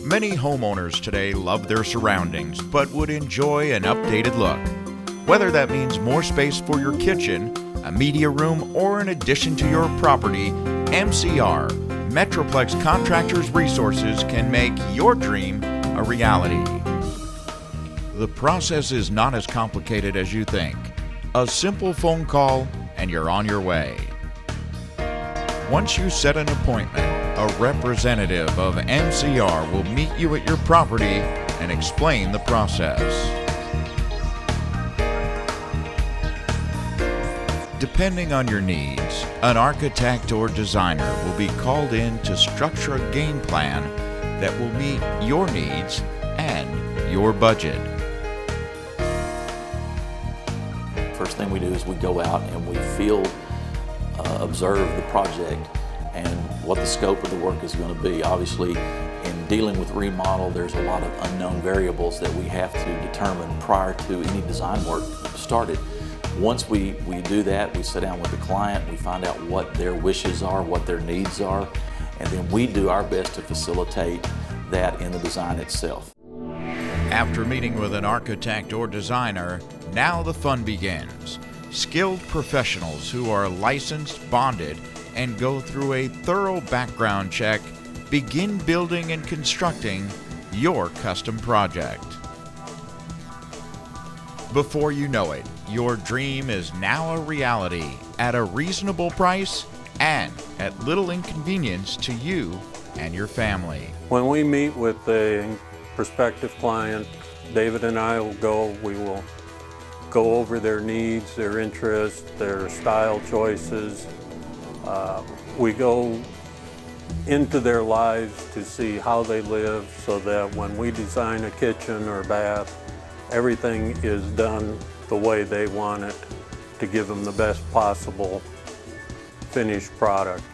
Many homeowners today love their surroundings, but would enjoy an updated look. Whether that means more space for your kitchen, a media room, or an addition to your property, MCR, Metroplex Contractors Resources, can make your dream a reality. The process is not as complicated as you think. A simple phone call and you're on your way. Once you set an appointment, a representative of MCR will meet you at your property and explain the process. Depending on your needs, an architect or designer will be called in to structure a game plan that will meet your needs and your budget. First thing we do is we go out and we field observe the project and what the scope of the work is going to be. Obviously, in dealing with remodel, there's a lot of unknown variables that we have to determine prior to any design work started. Once we do that, we sit down with the client, we find out what their wishes are, what their needs are, and then we do our best to facilitate that in the design itself. After meeting with an architect or designer, now the fun begins. Skilled professionals who are licensed, bonded, and go through a thorough background check begin building and constructing your custom project. Before you know it, your dream is now a reality at a reasonable price and at little inconvenience to you and your family. When we meet with a prospective client, David and I we will go over their needs, their interests, their style choices. We go into their lives to see how they live so that when we design a kitchen or bath, everything is done the way they want it to give them the best possible finished product.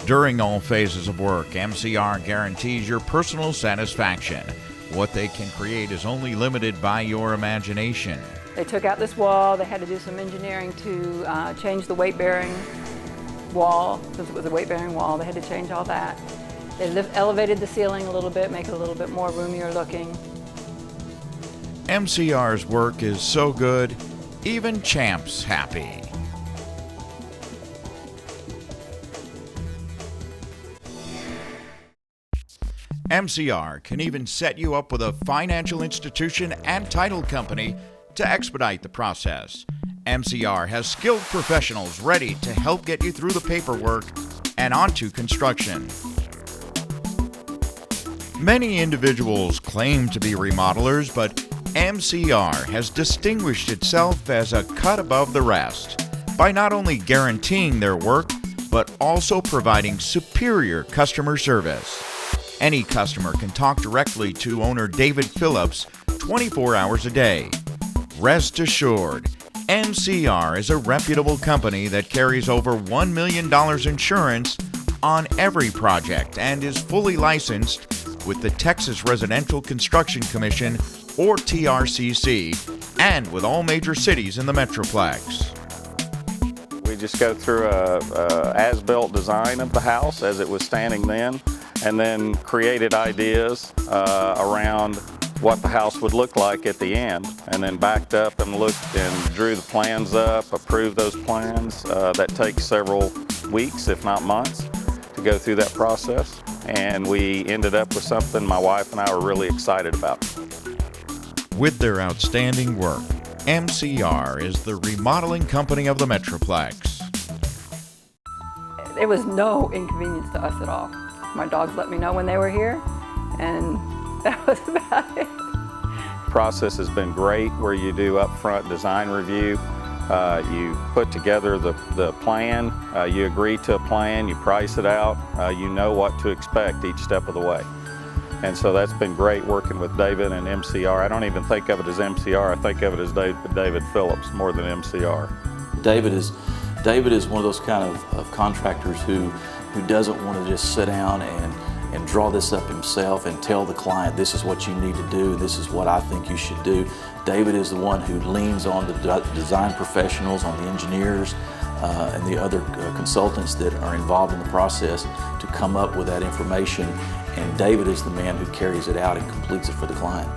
During all phases of work, MCR guarantees your personal satisfaction. What they can create is only limited by your imagination. They took out this wall. They had to do some engineering to change the weight-bearing wall, because it was a weight-bearing wall. They had to change all that. They elevated the ceiling a little bit, make it a little bit more roomier looking. MCR's work is so good, even Champ's happy. MCR can even set you up with a financial institution and title company to expedite the process. MCR has skilled professionals ready to help get you through the paperwork and onto construction. Many individuals claim to be remodelers, but MCR has distinguished itself as a cut above the rest by not only guaranteeing their work, but also providing superior customer service. Any customer can talk directly to owner David Phillips 24 hours a day. Rest assured, MCR is a reputable company that carries over $1 million insurance on every project and is fully licensed with the Texas Residential Construction Commission, or TRCC, and with all major cities in the Metroplex. We just go through a as-built design of the house as it was standing then, and then created ideas around what the house would look like at the end, and then backed up and looked and drew the plans up, approved those plans. That takes several weeks, if not months, to go through that process, and we ended up with something my wife and I were really excited about. With their outstanding work, MCR is the remodeling company of the Metroplex. There was no inconvenience to us at all. My dogs let me know when they were here, and that was about it. The process has been great, where you do upfront design review. You put together the plan, you agree to a plan, you price it out, you know what to expect each step of the way. And so that's been great working with David and MCR. I don't even think of it as MCR, I think of it as David Phillips more than MCR. David is one of those kind of contractors who doesn't want to just sit down and draw this up himself and tell the client, this is what you need to do, this is what I think you should do. David is the one who leans on the design professionals, on the engineers, and the other consultants that are involved in the process to come up with that information and David is the man who carries it out and completes it for the client.